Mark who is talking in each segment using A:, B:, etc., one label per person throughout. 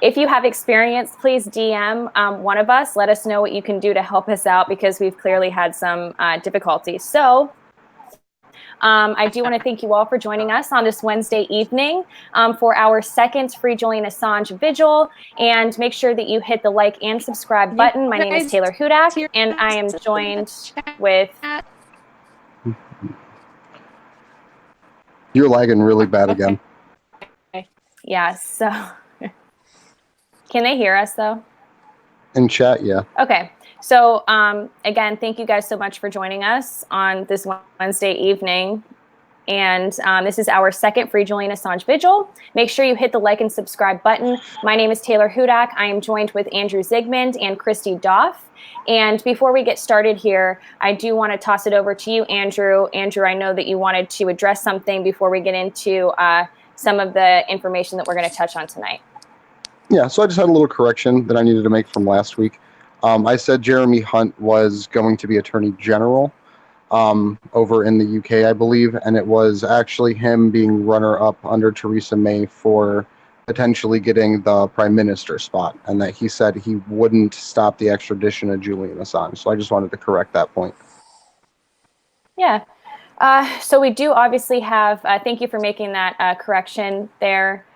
A: if you have experience, please DM one of us. Let us know what you can do to help us out, because we've clearly had some difficulties. So I do want to thank you all for joining us on this Wednesday evening for our second Free Julian Assange Vigil. And make sure that you hit the like and subscribe button. My name is Taylor Hudak, and I am joined with...
B: You're lagging really bad again.
A: Yeah, so... Can they hear us, though?
B: In chat, yeah.
A: Okay. So, again, thank you guys so much for joining us on this Wednesday evening. And this is our second Free Julian Assange Vigil. Make sure you hit the like and subscribe button. My name is Taylor Hudak. I am joined with Andrew Zygmunt and Christy Doff. And before we get started here, I do want to toss it over to you, Andrew. Andrew, I know that you wanted to address something before we get into some of the information that we're going to touch on tonight.
B: Yeah, so I just had a little correction that I needed to make from last week. I said Jeremy Hunt was going to be Attorney General over in the UK, I believe, and it was actually him being runner-up under Theresa May for potentially getting the Prime Minister spot, and that he said he wouldn't stop the extradition of Julian Assange. So I just wanted to correct that point.
A: Yeah. So we do obviously have, thank you for making that correction there.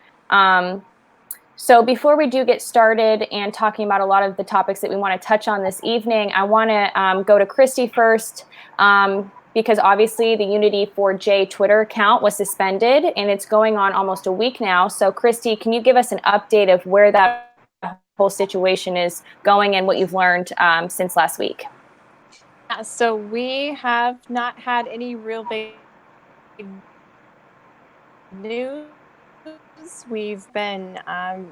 A: So before we do get started and talking about a lot of the topics that we want to touch on this evening, I want to go to Christy first, because obviously the Unity4J Twitter account was suspended, and it's going on almost a week now. So Christy, can you give us an update of where that whole situation is going and what you've learned since last week?
C: Yeah, so we have not had any real big news. We've been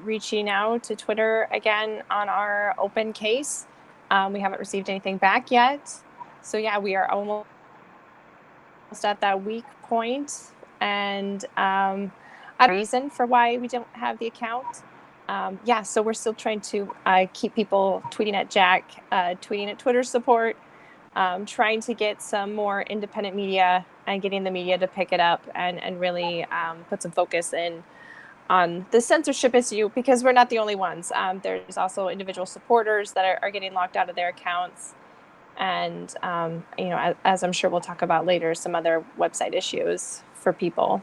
C: reaching out to Twitter again on our open case. We haven't received anything back yet. So yeah, we are almost at that weak point. And a reason for why we don't have the account. Yeah, so we're still trying to keep people tweeting at Jack, tweeting at Twitter support, trying to get some more independent media and getting the media to pick it up and really put some focus in on the censorship issue, because we're not the only ones. There's also individual supporters that are getting locked out of their accounts. And, you know, as I'm sure we'll talk about later, some other website issues for people.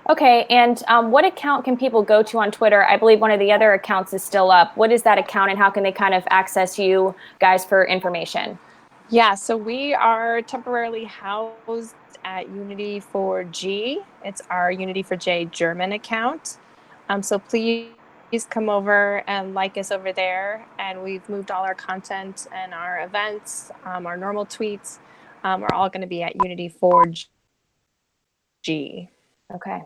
A: Okay, and what account can people go to on Twitter? I believe one of the other accounts is still up. What is that account, and how can they kind of access you guys for information?
C: Yeah, so we are temporarily housed at Unity4G. It's our Unity4J German account. So please come over and like us over there. And we've moved all our content and our events, our normal tweets, are all going to be at Unity4G.
A: Okay.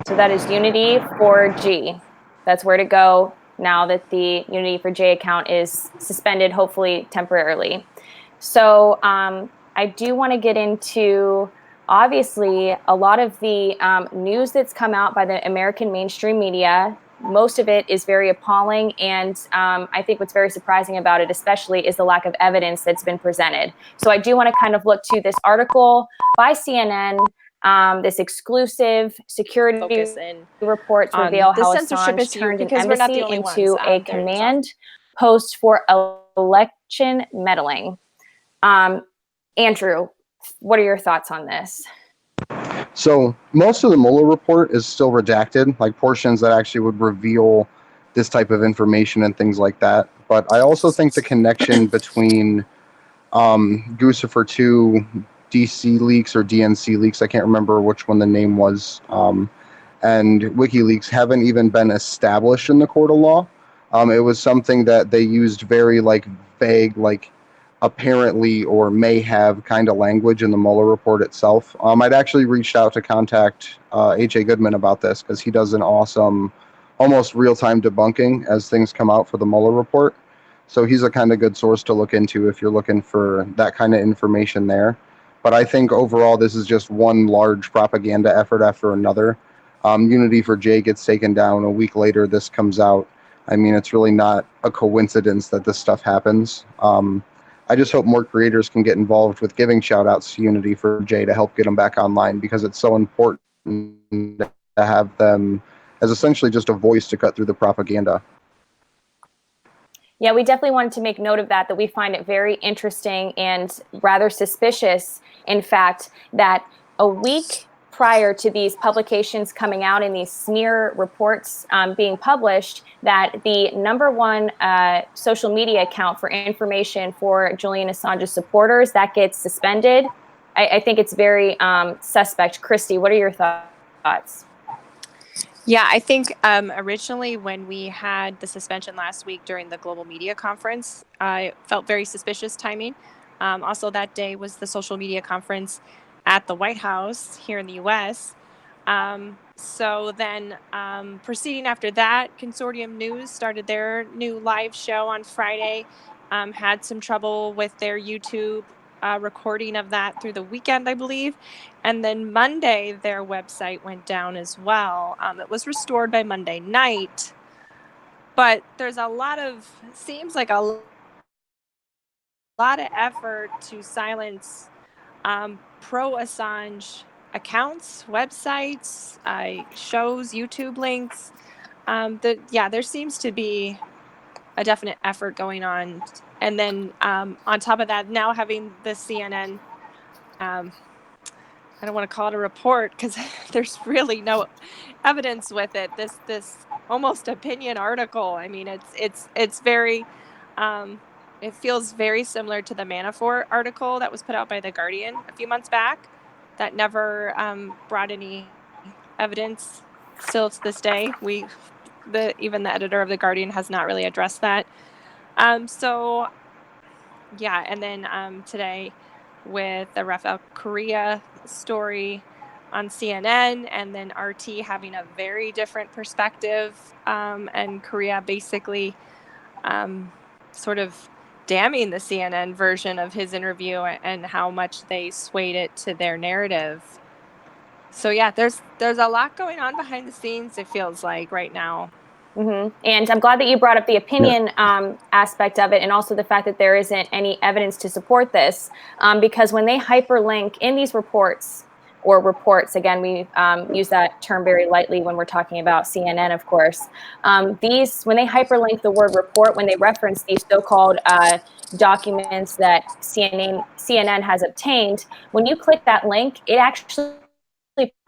A: So that is Unity4G. That's where to go now that the Unity4J account is suspended, hopefully temporarily. So I do want to get into, obviously, a lot of the news that's come out by the American mainstream media. Most of it is very appalling, and I think what's very surprising about it especially is the lack of evidence that's been presented. So I do want to kind of look to this article by CNN, this exclusive security reports reveal how Assange turned an embassy into a command post for election meddling. Andrew, what are your thoughts on this?
B: So most of the Mueller report is still redacted, like portions that actually would reveal this type of information and things like that. But I also think the connection between Guccifer 2, DC leaks or DNC leaks, I can't remember which one the name was, and WikiLeaks haven't even been established in the court of law. It was something that they used very vague, apparently or may have kind of language in the Mueller report itself. I'd actually reached out to contact H.A. Goodman about this, because he does an awesome, almost real-time debunking as things come out for the Mueller report. So he's a kind of good source to look into if you're looking for that kind of information there. But I think overall this is just one large propaganda effort after another. Unity4J gets taken down. A week later, this comes out. I mean, it's really not a coincidence that this stuff happens. I just hope more creators can get involved with giving shout-outs to Unity4J to help get them back online, because it's so important to have them as essentially just a voice to cut through the propaganda.
A: Yeah, we definitely wanted to make note of that we find it very interesting and rather suspicious, in fact, that a week prior to these publications coming out and these smear reports being published, that the #1 social media account for information for Julian Assange's supporters, that gets suspended. I think it's very suspect. Christy, what are your thoughts?
C: Yeah, I think originally when we had the suspension last week during the global media conference, I felt very suspicious timing. Also, that day was the social media conference at the White House here in the US. So then proceeding after that, Consortium News started their new live show on Friday, had some trouble with their YouTube recording of that through the weekend, I believe. And then Monday, their website went down as well. It was restored by Monday night, but there's seems like a lot of effort to silence pro-Assange accounts, websites, shows, YouTube links. There seems to be a definite effort going on. And then on top of that, now having the CNN, I don't want to call it a report because there's really no evidence with it. This almost opinion article. I mean, it's very, it feels very similar to the Manafort article that was put out by The Guardian a few months back that never brought any evidence. Still to this day, even the editor of The Guardian has not really addressed that. So yeah, and then today with the Rafael Correa story on CNN, and then RT having a very different perspective, and Correa basically sort of damning the CNN version of his interview and how much they swayed it to their narrative. So yeah, there's a lot going on behind the scenes, it feels like right now.
A: Mm-hmm. And I'm glad that you brought up the opinion aspect of it, and also the fact that there isn't any evidence to support this, because when they hyperlink in these reports, again, we use that term very lightly when we're talking about CNN, of course, when they hyperlink the word report, when they reference these so-called documents that CNN has obtained, when you click that link, it actually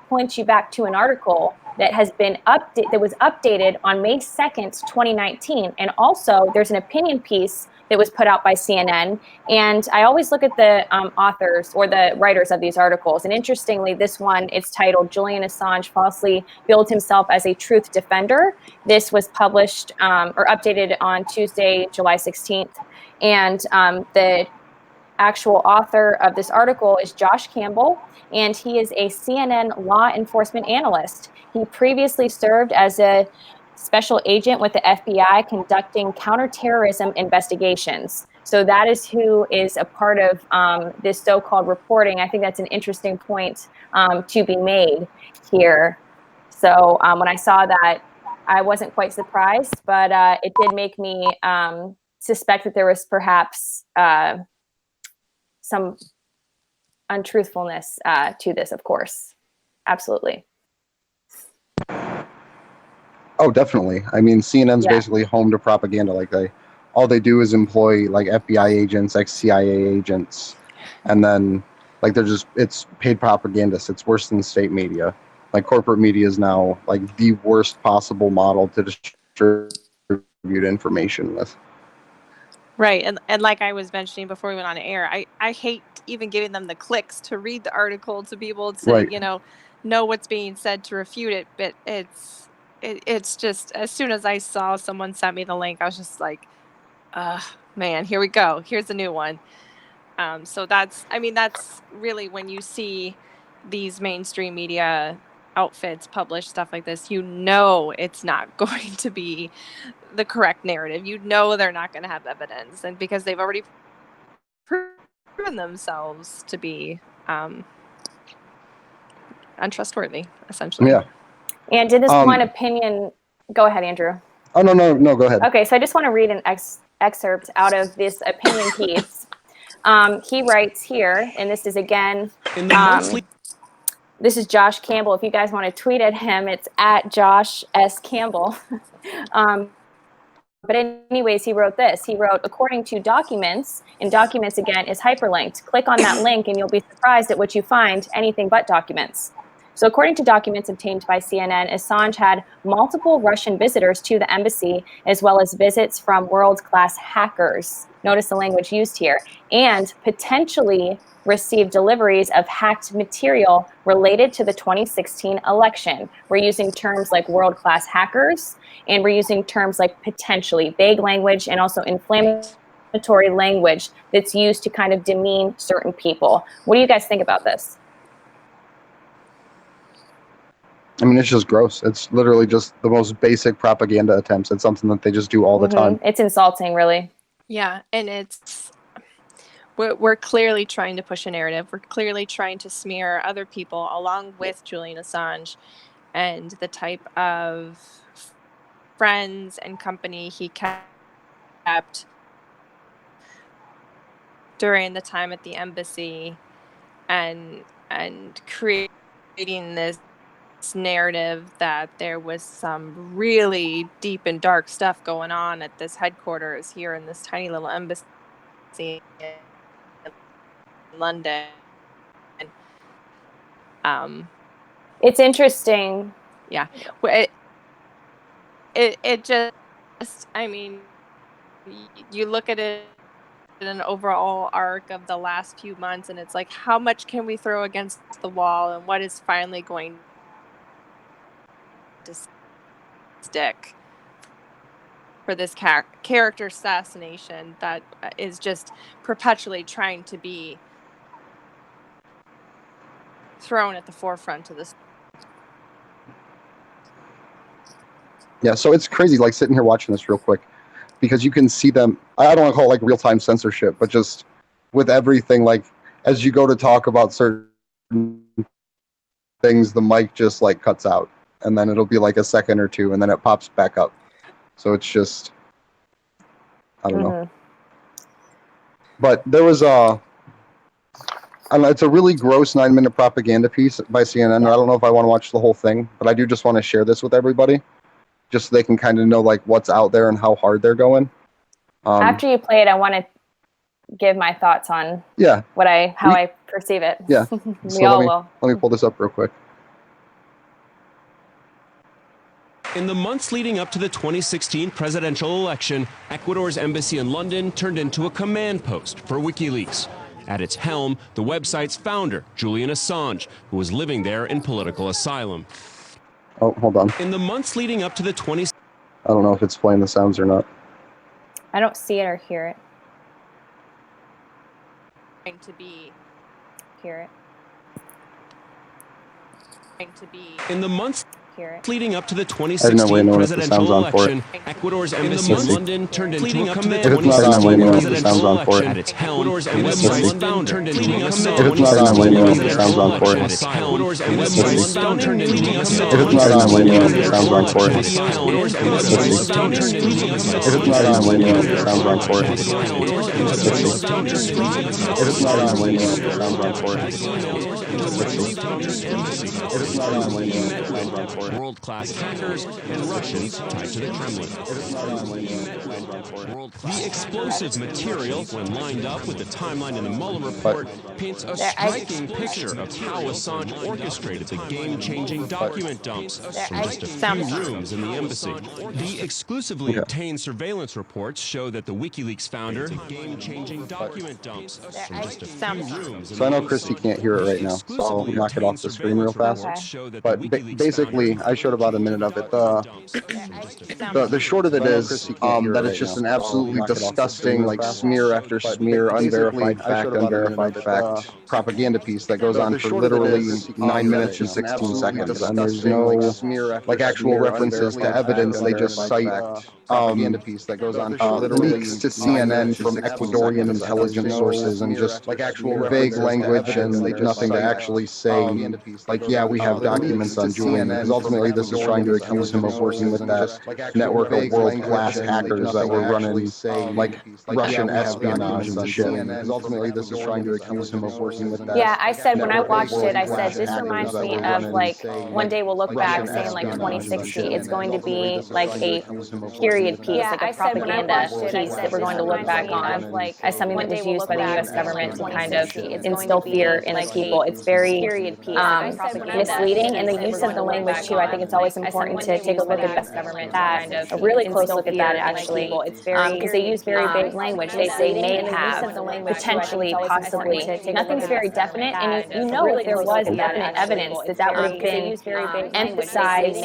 A: points you back to an article that has been that was updated on May 2nd, 2019. And also there's an opinion piece that was put out by CNN. And I always look at the authors or the writers of these articles. And interestingly, this one, it's titled Julian Assange falsely billed himself as a truth defender. This was published or updated on Tuesday, July 16th. And the actual author of this article is Josh Campbell, and he is a CNN law enforcement analyst. He previously served as a special agent with the FBI conducting counterterrorism investigations. So that is who is a part of this so-called reporting. I think that's an interesting point to be made here. So when I saw that, I wasn't quite surprised, but it did make me suspect that there was perhaps some untruthfulness to this, of course. Absolutely.
B: Oh, definitely. I mean, CNN's basically home to propaganda. Like all they do is employ like FBI agents, ex-CIA agents, and then like it's paid propagandists. It's worse than state media. Like corporate media is now like the worst possible model to distribute information with.
C: Right. And like I was mentioning before we went on air, I hate even giving them the clicks to read the article to be able to, know what's being said to refute it. But it's just, as soon as I saw someone sent me the link, I was just like, man, here we go. Here's a new one. So that's really when you see these mainstream media outfits publish stuff like this, it's not going to be the correct narrative. They're not going to have evidence, and because they've already proven themselves to be untrustworthy, essentially.
B: Yeah.
A: And did this one opinion... Go ahead, Andrew.
B: Oh, no, go ahead.
A: Okay, so I just want to read an excerpt out of this opinion piece. He writes here, and this is again This is Josh Campbell. If you guys want to tweet at him, it's at Josh S. Campbell. But anyways, he wrote this. He wrote, according to documents, and documents again is hyperlinked. Click on that link and you'll be surprised at what you find, anything but documents. So according to documents obtained by CNN, Assange had multiple Russian visitors to the embassy, as well as visits from world-class hackers. Notice the language used here. And potentially received deliveries of hacked material related to the 2016 election. We're using terms like world-class hackers, and we're using terms like potentially, vague language, and also inflammatory language that's used to kind of demean certain people. What do you guys think about this?
B: I mean, it's just gross. It's literally just the most basic propaganda attempts. It's something that they just do all the time.
A: It's insulting, really.
C: Yeah, and we're clearly trying to push a narrative. We're clearly trying to smear other people along with Julian Assange and the type of friends and company he kept during the time at the embassy, and creating this narrative that there was some really deep and dark stuff going on at this headquarters here in this tiny little embassy in London.
A: It's interesting.
C: Yeah. It just, I mean, you look at it in an overall arc of the last few months, and it's like, how much can we throw against the wall, and what is finally going to stick for this character assassination that is just perpetually trying to be thrown at the forefront of this.
B: Yeah, so it's crazy, like, sitting here watching this real quick, because you can see them. I don't want to call it like real-time censorship, but just with everything, like, as you go to talk about certain things, the mic just like cuts out, and then it'll be like a second or two, and then it pops back up. So it's just, I don't know. But there was I don't know, it's a really gross 9-minute propaganda piece by CNN. I don't know if I want to watch the whole thing, but I do just want to share this with everybody, just so they can kind of know like what's out there and how hard they're going.
A: After you play it, I want to give my thoughts on how I perceive it.
B: Yeah.
A: We
B: So
A: all will.
B: let me pull this up real quick.
D: In the months leading up to the 2016 presidential election, Ecuador's embassy in London turned into a command post for WikiLeaks. At its helm, the website's founder, Julian Assange, who was living there in political asylum.
B: Oh, hold on.
D: In the months leading up to the
B: I don't know if it's playing the sounds or not.
A: I don't see it or hear it. Hear it.
D: In the months
A: Hear it.
D: leading up to the 2016 presidential election, Ecuador's embassy in
B: Let's see.
D: London turned into a command
B: If it's not on, let me know if the
D: presidential
B: sound's on for it.
D: election. At its helm, Ecuador's embassy in London turned into a command
B: If it's not on, let me know if the sound's on for it.
D: At its helm, Ecuador's embassy in London turned into a
B: If it's not on, let me know if the sound's on for it.
D: At its helm, Ecuador's embassy in London turned into a
B: If it's not on, let me know if the sound's on for it. If it's not on, let me know if the sound's on for it. If it's not on, let me know if the sound's on for it.
D: world-class hackers and Russians tied to the Kremlin. The explosive material, when lined up with the timeline in the Mueller report, paints a striking picture of how Assange orchestrated the game-changing document dumps from just a few rooms in the embassy. The exclusively obtained surveillance reports show that the WikiLeaks founder game-changing document dumps from just a few rooms.
B: So I know Christy can't hear it right now, so I'll knock it off the screen real fast. But basically, I showed about a minute of it. The short of it is that it's just an absolutely disgusting, like, smear after smear, unverified fact propaganda piece that goes on for literally 9 minutes and 16 seconds, and there's no like actual references to evidence. They just cite propaganda piece that goes on for leaks to CNN from Ecuadorian intelligence sources and just like actual vague language and nothing to actually say, like, yeah, we have documents on Julian, because ultimately this is trying to accuse him of working with that network of world-class hackers that were running, like, Russian espionage and shit. Because ultimately this is trying to accuse him of working with that.
A: Yeah, I said when I
B: network of
A: watched it, I said
B: world-class
A: this
B: hackers
A: reminds
B: that
A: me
B: were
A: of
B: running,
A: like one day we'll look back
B: Russian
A: saying like
B: espionage and
A: 2060.
B: shit.
A: It's going to
B: Ultimately,
A: be
B: this is
A: like
B: trying to
A: a
B: accuse him of
A: period
B: working
A: piece,
B: with
A: like
B: that
A: a propaganda piece that we're going to look back on as something that was used by the U.S. government to kind of instill fear in the people. It's very misleading, and the use of the language too. I think it's always important to take a look at that, a really close look at that actually, because they use very vague language. They say may have, potentially, possibly. Nothing's very definite, and you know if there was definite evidence that would have been emphasized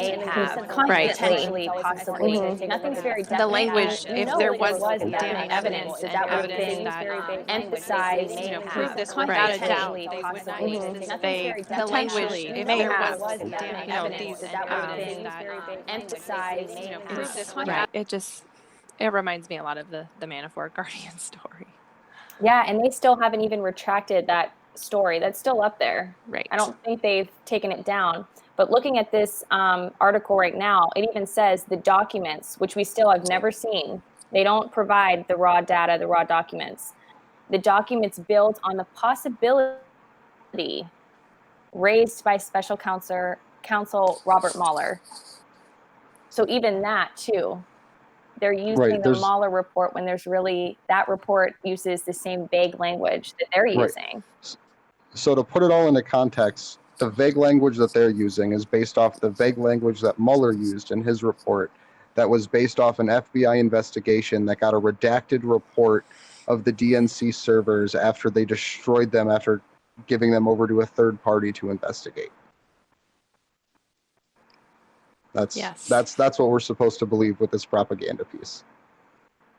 A: constantly, possibly. Nothing's very definite.
C: The language, if there was
A: definite evidence that would have been emphasized,
C: prove this without a doubt, they would not use this vague, the language, if there was these
A: emphasized,
C: prove this right. It reminds me a lot of the Manafort Guardian story.
A: Yeah, and they still haven't even retracted that story. That's still up there.
C: Right.
A: I don't think they've taken it down. But looking at this article right now, it even says the documents, which we still have never seen. They don't provide the raw data, the raw documents. The documents build on the possibility raised by Special Counsel Robert Mueller. So even that too, they're using the Mueller report when there's really, that report uses the same vague language that they're using.
B: So to put it all into context, the vague language that they're using is based off the vague language that Mueller used in his report that was based off an FBI investigation that got a redacted report of the DNC servers after they destroyed them after giving them over to a third party to investigate. That's what we're supposed to believe with this propaganda piece.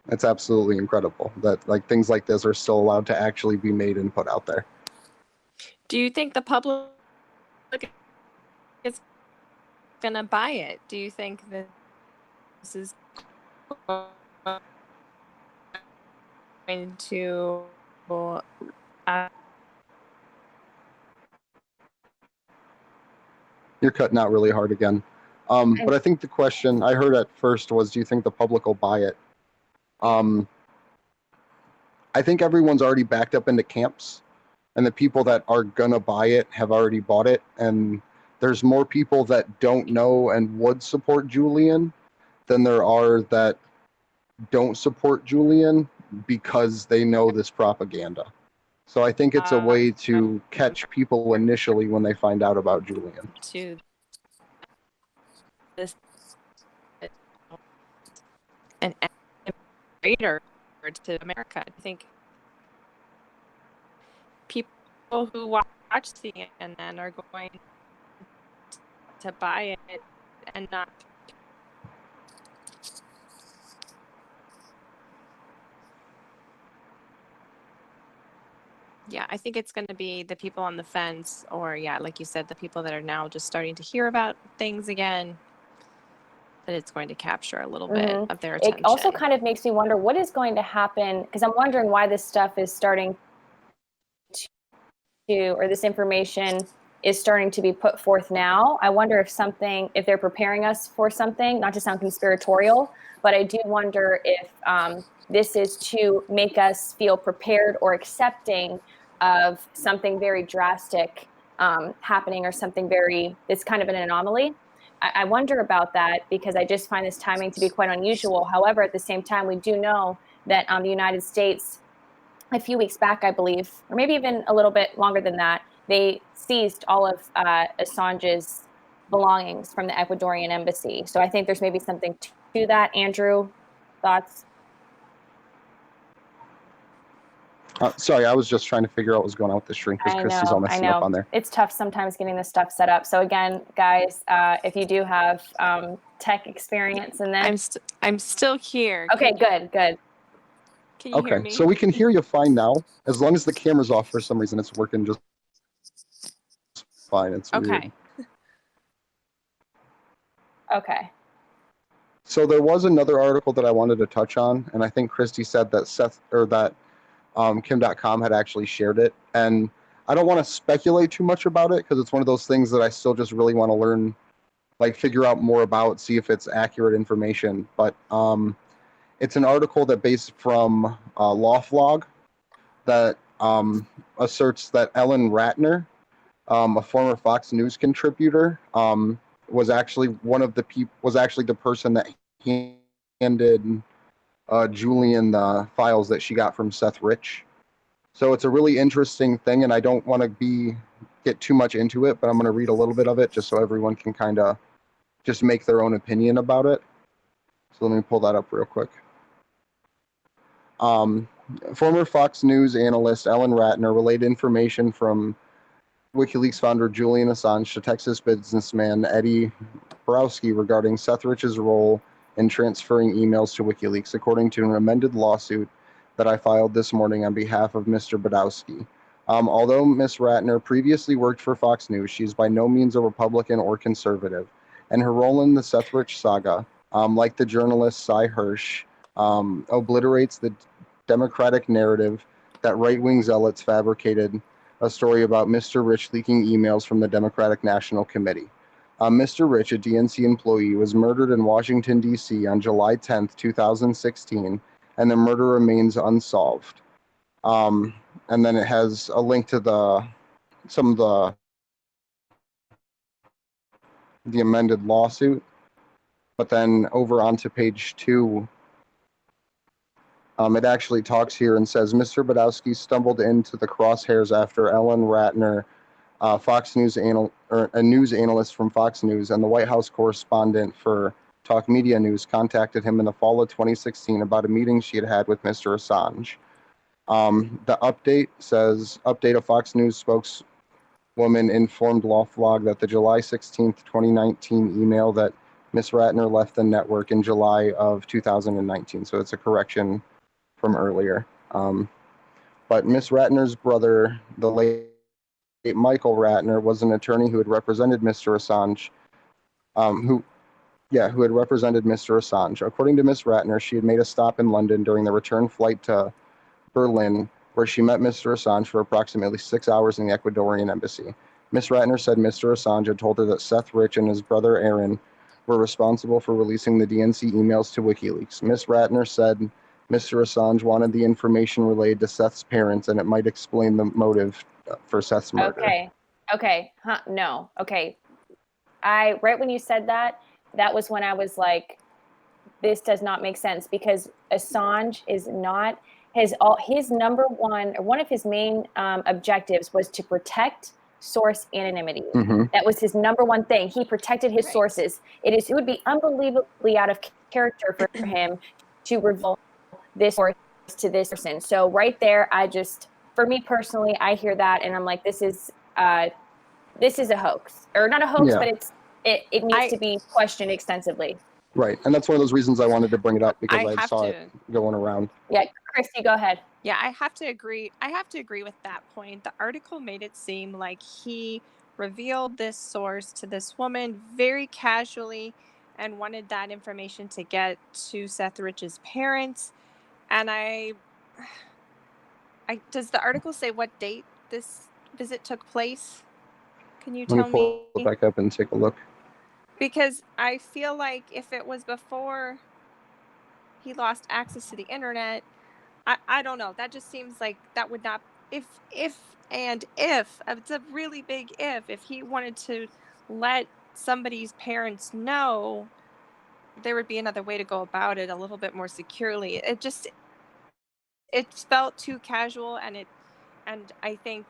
B: It's absolutely incredible that like things like this are still allowed to actually be made and put out there.
C: Do you think the public is going to buy it? Do you think that this is going to
B: You're cutting out really hard again. But I think the question I heard at first was, do you think the public will buy it? I think everyone's already backed up into camps, and the people that are gonna buy it have already bought it, and there's more people that don't know and would support Julian than there are that don't support Julian because they know this propaganda. So I think it's a way to catch people initially when they find out about Julian.
C: To this an traitor to America. I think people who watch CNN are going to buy it and not. Yeah, I think it's going to be the people on the fence, or like you said, the people that are now just starting to hear about things again, that it's going to capture a little bit of their attention.
A: It also kind of makes me wonder what is going to happen, because I'm wondering why this stuff is starting to, or this information is starting to be put forth now. I wonder if they're preparing us for something, not to sound conspiratorial, but I do wonder if this is to make us feel prepared or accepting of something very drastic happening, or something it's kind of an anomaly. I wonder about that, because I just find this timing to be quite unusual. However, at the same time, we do know that the United States, a few weeks back, I believe, or maybe even a little bit longer than that, they seized all of Assange's belongings from the Ecuadorian embassy. So I think there's maybe something to that. Andrew, thoughts?
B: Sorry, I was just trying to figure out what was going on with the stream because Christy's all messing up on there.
A: It's tough sometimes getting this stuff set up. So again, guys, if you do have tech experience, and then
C: I'm still here.
A: Okay, good.
C: Can you hear me?
B: So we can hear you fine now, as long as the camera's off. For some reason, it's working just fine. It's weird.
A: Okay.
B: So there was another article that I wanted to touch on, and I think Christy said that Kim.com had actually shared it. And I don't want to speculate too much about it because it's one of those things that I still just really want to learn, like figure out more about, see if it's accurate information. But it's an article that based from LawFlog that asserts that Ellen Ratner, a former Fox News contributor, was actually the person that handed Julian the files that she got from Seth Rich. So it's a really interesting thing, and I don't want to get too much into it, but I'm going to read a little bit of it just so everyone can kind of just make their own opinion about it. So let me pull that up real quick. Former Fox News analyst Ellen Ratner relayed information from WikiLeaks founder Julian Assange to Texas businessman Eddie Borowski regarding Seth Rich's role in transferring emails to WikiLeaks, according to an amended lawsuit that I filed this morning on behalf of Mr. Borowski. Although Ms. Ratner previously worked for Fox News, she is by no means a Republican or conservative, and her role in the Seth Rich saga, like the journalist Cy Hirsch, obliterates the Democratic narrative that right-wing zealots fabricated a story about Mr. Rich leaking emails from the Democratic National Committee. Mr. Rich, a DNC employee, was murdered in Washington, D.C. on July 10, 2016, and the murder remains unsolved. And then it has a link to some of the amended lawsuit. But then over onto page 2, it actually talks here and says, Mr. Badowski stumbled into the crosshairs after Ellen Ratner, a news analyst from Fox News, and the White House correspondent for Talk Media News contacted him in the fall of 2016 about a meeting she had had with Mr. Assange. The update says, update of Fox News spokeswoman informed LawFlog that the July 16th, 2019 email that Ms. Ratner left the network in July of 2019. So it's a correction from earlier. But Ms. Ratner's brother, the late Michael Ratner, was an attorney who had represented Mr. Assange, who had represented Mr. Assange. According to Ms. Ratner, she had made a stop in London during the return flight to Berlin, where she met Mr. Assange for approximately 6 hours in the Ecuadorian embassy. Ms. Ratner said Mr. Assange had told her that Seth Rich and his brother Aaron were responsible for releasing the DNC emails to WikiLeaks. Ms. Ratner said Mr. Assange wanted the information relayed to Seth's parents, and it might explain the motive for Seth's murder.
A: Okay. No. Okay. Right when you said that was when I was like, this does not make sense, because Assange is not his number one, or one of his main objectives was to protect source anonymity.
B: Mm-hmm.
A: That was his number one thing. He protected his sources. It would be unbelievably out of character for him to reveal this source to this person. So right there, for me personally, I hear that and I'm like, this is a hoax, or not a hoax, but it needs to be questioned extensively.
B: Right, and that's one of those reasons I wanted to bring it up, because I saw it going around.
A: Yeah, Christy, go ahead.
C: Yeah, I have to agree with that point. The article made it seem like he revealed this source to this woman very casually and wanted that information to get to Seth Rich's parents. And does the article say what date this visit took place? Can you tell me?
B: Let me pull it back up and take a look.
C: Because I feel like if it was before he lost access to the internet, I don't know. That just seems like that would not, if it's a really big if he wanted to let somebody's parents know, there would be another way to go about it a little bit more securely. It felt too casual, and I think,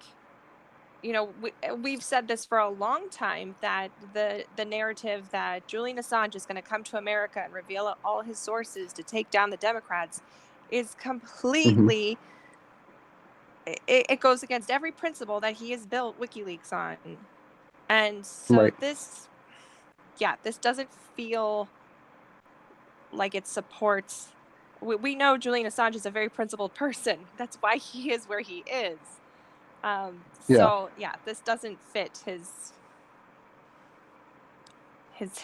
C: we've said this for a long time, that the narrative that Julian Assange is going to come to America and reveal all his sources to take down the Democrats is completely, it goes against every principle that he has built WikiLeaks on. And so this doesn't feel like it supports. We know Julian Assange is a very principled person. That's why he is where he is. So this doesn't fit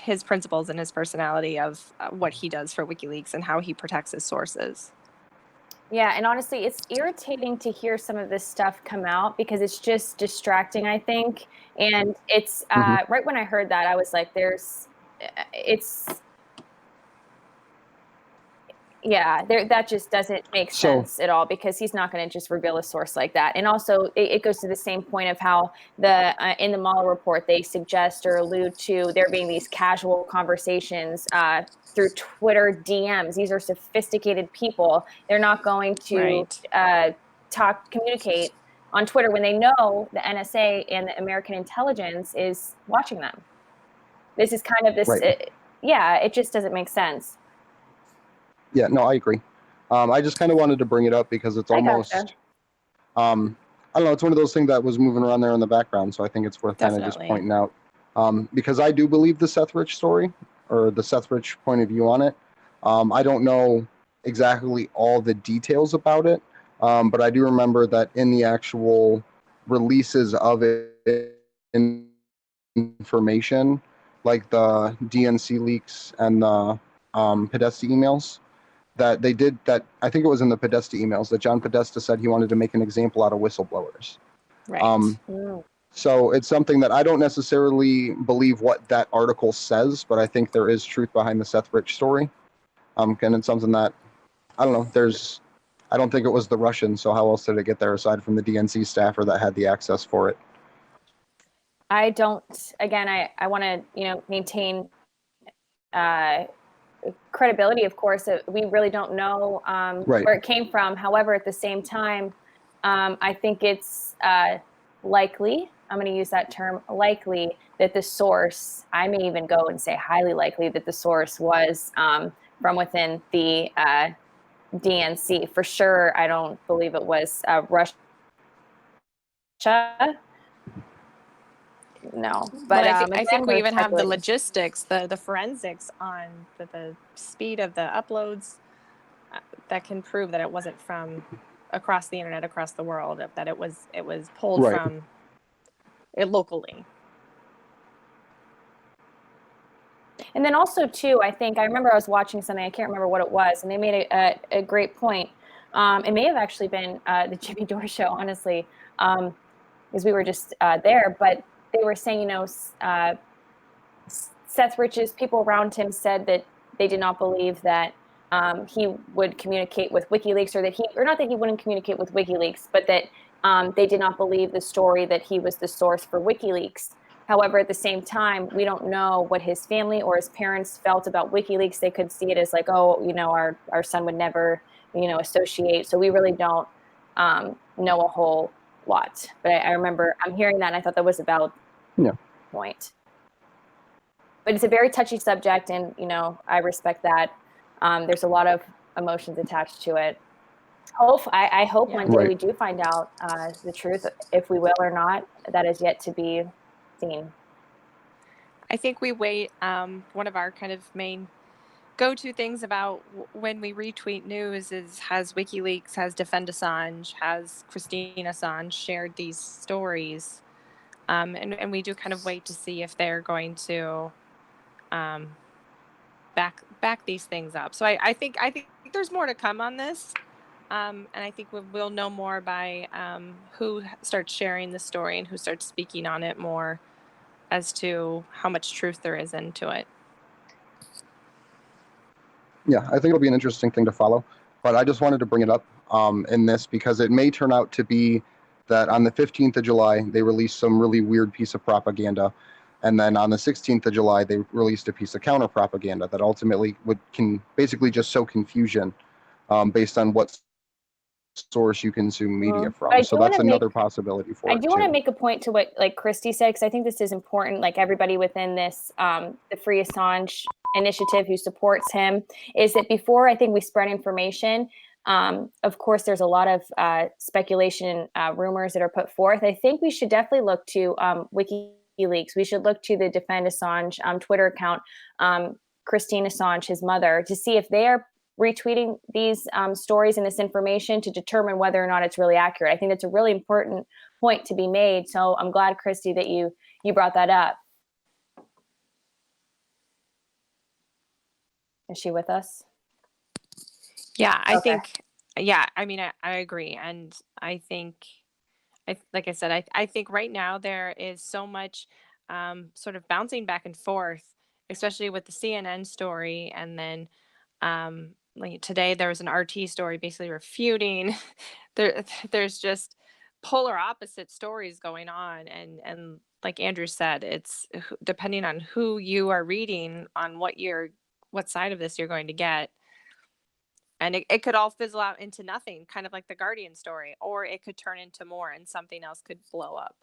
C: his principles and his personality of what he does for WikiLeaks and how he protects his sources.
A: Yeah, and honestly, it's irritating to hear some of this stuff come out because it's just distracting, I think. And it's right when I heard that, I was like, that just doesn't make sense at all, because he's not going to just reveal a source like that. And also, it goes to the same point of how in the Mueller report, they suggest or allude to there being these casual conversations through Twitter DMs. These are sophisticated people. They're not going to communicate on Twitter when they know the NSA and the American intelligence is watching them. This is kind of this, it just doesn't make sense.
B: Yeah, no, I agree. I just kind of wanted to bring it up because it's almost, I don't know, it's one of those things that was moving around there in the background, so I think it's worth kind of just pointing out. Because I do believe the Seth Rich story, or the Seth Rich point of view on it. I don't know exactly all the details about it, but I do remember that in the actual releases of it, information, like the DNC leaks and the Podesta emails, that they did that. I think it was in the Podesta emails that John Podesta said he wanted to make an example out of whistleblowers.
C: Right.
B: So it's something that I don't necessarily believe what that article says, but I think there is truth behind the Seth Rich story. And it's something that, I don't know, I don't think it was the Russians, so how else did it get there aside from the DNC staffer that had the access for it?
A: I don't, again, I want to, maintain credibility, of course. We really don't know where it came from. However, at the same time, I think it's likely, I'm going to use that term, likely, that the source, I may even go and say highly likely, that the source was from within the DNC. For sure, I don't believe it was Russia. No, but
C: I think we even have the logistics, the forensics on the speed of the uploads that can prove that it wasn't from across the internet, across the world, that it was pulled from it locally.
A: And then also too, I remember I was watching something, I can't remember what it was, and they made a great point. It may have actually been the Jimmy Dore show, honestly, because we were just there, but they were saying, Seth Rich's people around him said that they did not believe that he would communicate with WikiLeaks, or not that he wouldn't communicate with WikiLeaks, but that they did not believe the story that he was the source for WikiLeaks. However, at the same time, we don't know what his family or his parents felt about WikiLeaks. They could see it as like, our son would never, associate. So we really don't know a whole lot. But I remember I'm hearing that, and I thought that was a valid point. But it's a very touchy subject, and I respect that. There's a lot of emotions attached to it. I hope one day we do find out the truth. If we will or not, that is yet to be seen.
C: I think we wait. One of our kind of main go-to things about when we retweet news is, has WikiLeaks, has Defend Assange, has Christine Assange shared these stories? And we do kind of wait to see if they're going to back these things up. So I think there's more to come on this, and I think we'll know more by who starts sharing the story and who starts speaking on it more as to how much truth there is into it.
B: Yeah, I think it'll be an interesting thing to follow, but I just wanted to bring it up in this because it may turn out to be that on the 15th of July, they released some really weird piece of propaganda. And then on the 16th of July, they released a piece of counter propaganda that ultimately can basically just sow confusion based on what source you consume media from. So that's another possibility for it.
A: I do want to make a point to what Christy said, because I think this is important. Everybody within this, the Free Assange initiative who supports him, is that before I think we spread information, of course, there's a lot of speculation, rumors that are put forth. I think we should definitely look to WikiLeaks. We should look to the Defend Assange Twitter account, Christine Assange, his mother, to see if they are retweeting these stories and this information to determine whether or not it's really accurate. I think that's a really important point to be made. So I'm glad, Christy, that you brought that up. Is she with us?
C: Yeah, I
A: Okay.
C: think, yeah, I mean, I agree. And I think, like I said, I think right now there is so much sort of bouncing back and forth, especially with the CNN story. And then like today there was an RT story basically refuting. There's just polar opposite stories going on. And like Andrew said, it's depending on who you are reading on what side of this you're going to get. And it could all fizzle out into nothing, kind of like the Guardian story, or it could turn into more and something else could blow up.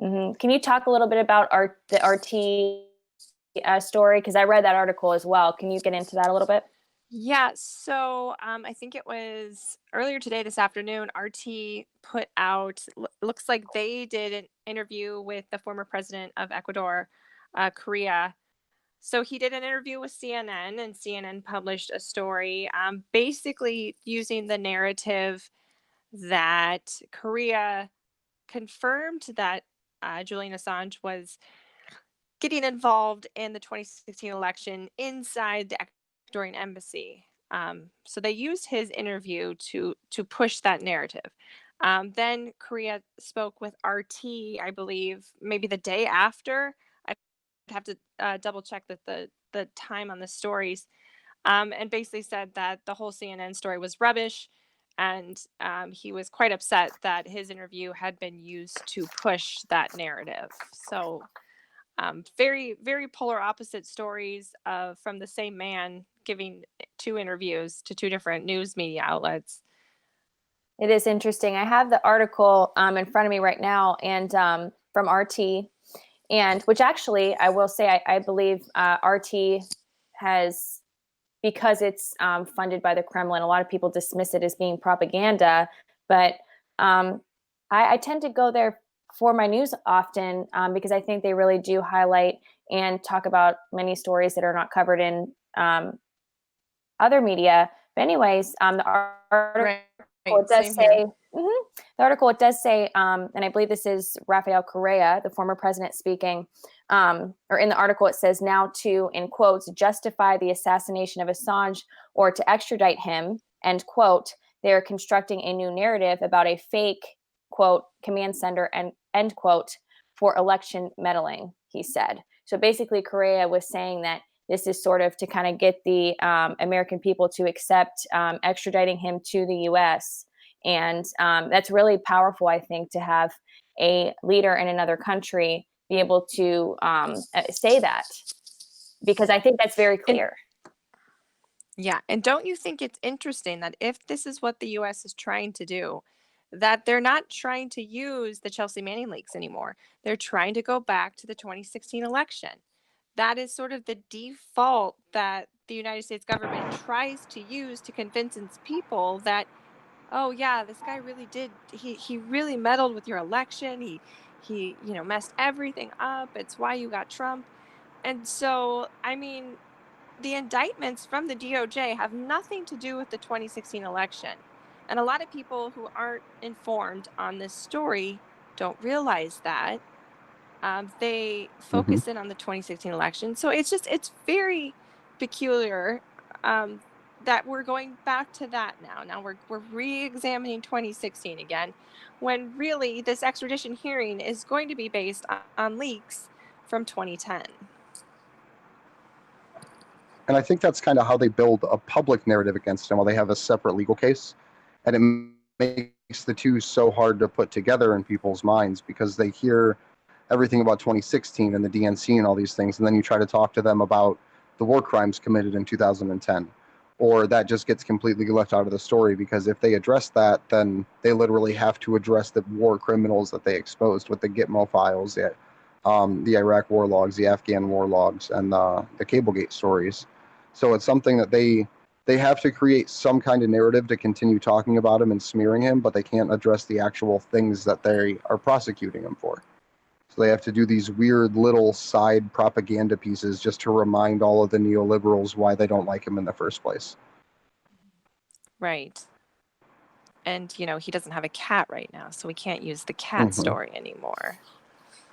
A: Mm-hmm. Can you talk a little bit about the RT story? Because I read that article as well. Can you get into that a little bit?
C: Yeah, so I think it was earlier today, this afternoon, RT put out, looks like they did an interview with the former president of Ecuador, Korea. So he did an interview with CNN, and CNN published a story basically using the narrative that Korea confirmed that Julian Assange was getting involved in the 2016 election inside the Ecuadorian embassy. So they used his interview to push that narrative. Then Korea spoke with RT, I believe, maybe the day after. I'd have to double check that the time on the stories, and basically said that the whole CNN story was rubbish. And he was quite upset that his interview had been used to push that narrative. So very, very polar opposite stories from the same man giving two interviews to two different news media outlets.
A: It is interesting. I have the article in front of me right now, and from RT, and which actually I will say I believe RT has, because it's funded by the Kremlin. A lot of people dismiss it as being propaganda, but I tend to go there for my news often because I think they really do highlight and talk about many stories that are not covered in other media. But anyways, the article it does say, the article it does say, and I believe this is Rafael Correa, the former president, speaking. Or in the article it says, now to, in quotes, justify the assassination of Assange or to extradite him, end quote, they're constructing a new narrative about a fake, quote, command center, and end quote, for election meddling, he said. So basically Correa was saying that this is sort of to kind of get the American people to accept extraditing him to the U.S. And that's really powerful, I think, to have a leader in another country be able to say that, because I think that's very clear.
C: Yeah. And don't you think it's interesting that if this is what the U.S. is trying to do, that they're not trying to use the Chelsea Manning leaks anymore. They're trying to go back to the 2016 election. That is sort of the default that the United States government tries to use to convince its people that, oh yeah, this guy really did, he really meddled with your election. He messed everything up. It's why you got Trump. And so, I mean, the indictments from the DOJ have nothing to do with the 2016 election. And a lot of people who aren't informed on this story don't realize that. They focus in on the 2016 election. So it's very peculiar that we're going back to that now. Now we're re-examining 2016 again, when really this extradition hearing is going to be based on leaks from 2010.
B: And I think that's kind of how they build a public narrative against him while they have a separate legal case. And it makes the two so hard to put together in people's minds because they hear everything about 2016 and the DNC and all these things, and then you try to talk to them about the war crimes committed in 2010, or that just gets completely left out of the story, because if they address that, then they literally have to address the war criminals that they exposed with the Gitmo files, the Iraq war logs, the Afghan war logs, and the Cablegate stories. So it's something that they have to create some kind of narrative to continue talking about him and smearing him, but they can't address the actual things that they are prosecuting him for. So they have to do these weird little side propaganda pieces just to remind all of the neoliberals why they don't like him in the first place.
C: Right. And, he doesn't have a cat right now, so we can't use the cat story anymore.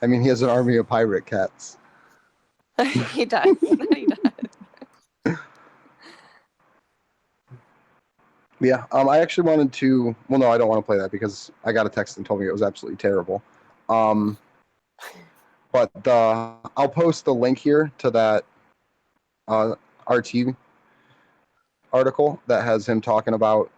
B: I mean, he has an army of pirate cats.
C: He does. He does.
B: Yeah, I actually wanted to. Well, no, I don't want to play that because I got a text and told me it was absolutely terrible. But I'll post the link here to that RT article that has him talking about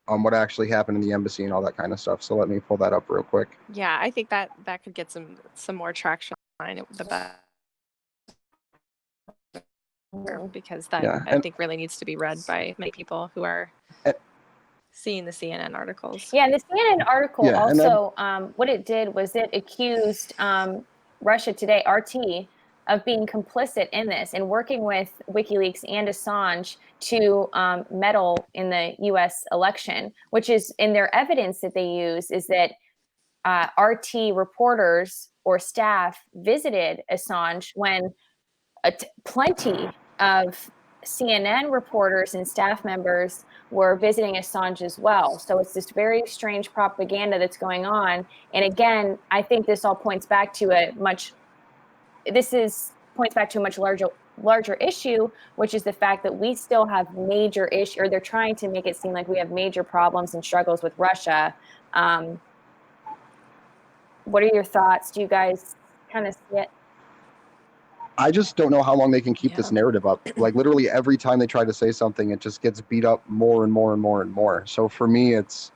B: what actually happened in the embassy and all that kind of stuff. So let me pull that up real quick.
C: Yeah, I think that could get some more traction on the best. Because that I think really needs to be read by many people who are seeing the CNN articles.
A: Yeah, and the CNN article also, what it did was it accused Russia Today, RT, of being complicit in this and working with WikiLeaks and Assange to meddle in the U.S. election, which is in their evidence that they use is that RT reporters or staff visited Assange when plenty of CNN reporters and staff members were visiting Assange as well. So it's this very strange propaganda that's going on. And again, I think this all points back to a much larger issue, which is the fact that we still have major issue, or they're trying to make it seem like we have major problems and struggles with Russia. What are your thoughts? Do you guys kind of see it?
B: I just don't know how long they can keep this narrative up. Like literally every time they try to say something, it just gets beat up more and more and more and more. So for me, it's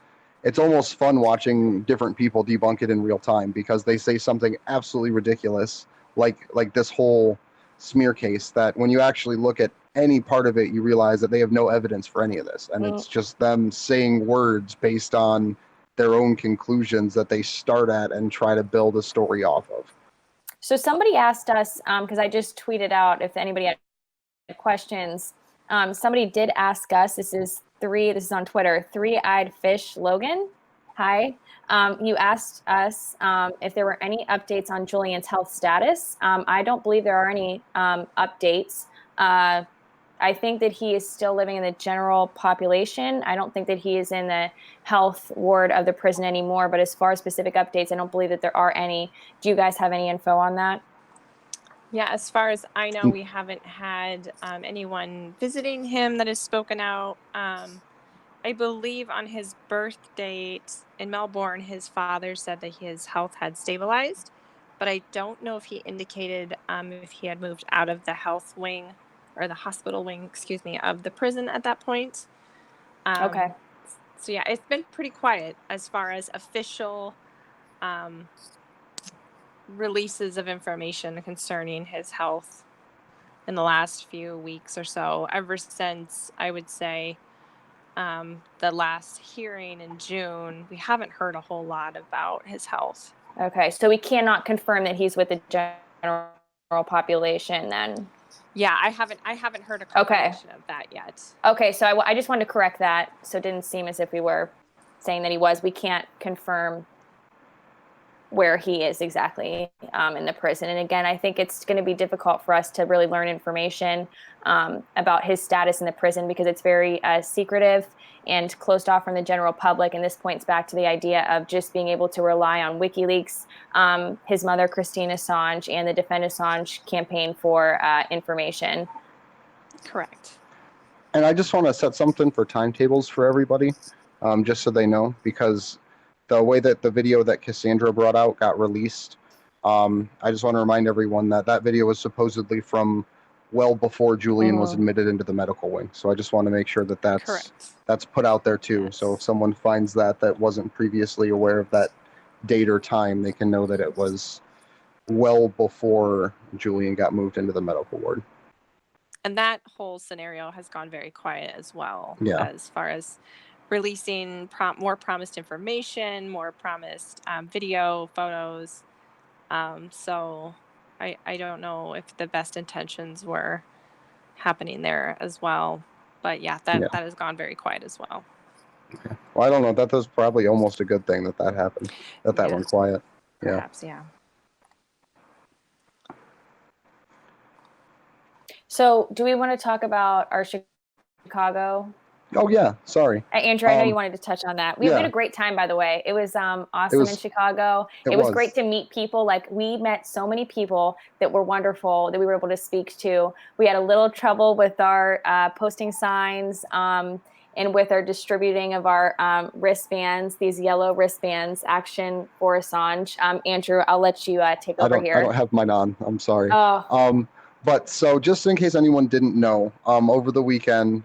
B: almost fun watching different people debunk it in real time because they say something absolutely ridiculous, like this whole smear case, that when you actually look at any part of it, you realize that they have no evidence for any of this. And it's just them saying words based on their own conclusions that they start at and try to build a story off of.
A: So somebody asked us, because I just tweeted out if anybody had questions. Somebody did ask us, this is on Twitter, Three-Eyed Fish Logan. Hi. You asked us if there were any updates on Julian's health status. I don't believe there are any updates. I think that he is still living in the general population. I don't think that he is in the health ward of the prison anymore. But as far as specific updates, I don't believe that there are any. Do you guys have any info on that?
C: Yeah, as far as I know, we haven't had anyone visiting him that has spoken out. I believe on his birth date in Melbourne, his father said that his health had stabilized. But I don't know if he indicated if he had moved out of the health wing or the hospital wing, excuse me, of the prison at that point.
A: Okay.
C: So yeah, it's been pretty quiet as far as official releases of information concerning his health in the last few weeks or so, ever since I would say the last hearing in June. We haven't heard a whole lot about his health.
A: Okay, so we cannot confirm that he's with the general population then.
C: Yeah, I haven't heard a confirmation of that yet.
A: Okay, so I just wanted to correct that, so it didn't seem as if we were saying that he was. We can't confirm where he is exactly in the prison. And again, I think it's going to be difficult for us to really learn information about his status in the prison because it's very secretive and closed off from the general public. And this points back to the idea of just being able to rely on WikiLeaks, his mother, Christine Assange, and the Defend Assange campaign for information.
C: Correct.
B: And I just want to set something for timetables for everybody, just so they know, because the way that the video that Cassandra brought out got released, I just want to remind everyone that that video was supposedly from well before Julian was admitted into the medical wing. So I just want to make sure that that's put out there too. Yes. So if someone finds that wasn't previously aware of that date or time, they can know that it was well before Julian got moved into the medical ward.
C: And that whole scenario has gone very quiet as well, as far as releasing more promised information, more promised video, photos. So I don't know if the best intentions were happening there as well. But yeah, that has gone very quiet as well.
B: Okay. Well, I don't know. That was probably almost a good thing that happened, that went quiet.
C: Perhaps, yeah.
A: So do we want to talk about our Chicago?
B: Oh, yeah. Sorry.
A: Andrew, I know you wanted to touch on that. We had a great time, by the way. It was awesome in Chicago. It was great to meet people. Like, we met so many people that were wonderful that we were able to speak to. We had a little trouble with our posting signs. and with our distributing of our wristbands, these yellow wristbands, Action for Assange. Andrew, I'll let you take over here.
B: I don't have mine on. I'm sorry.
A: Oh.
B: But so just in case anyone didn't know, over the weekend,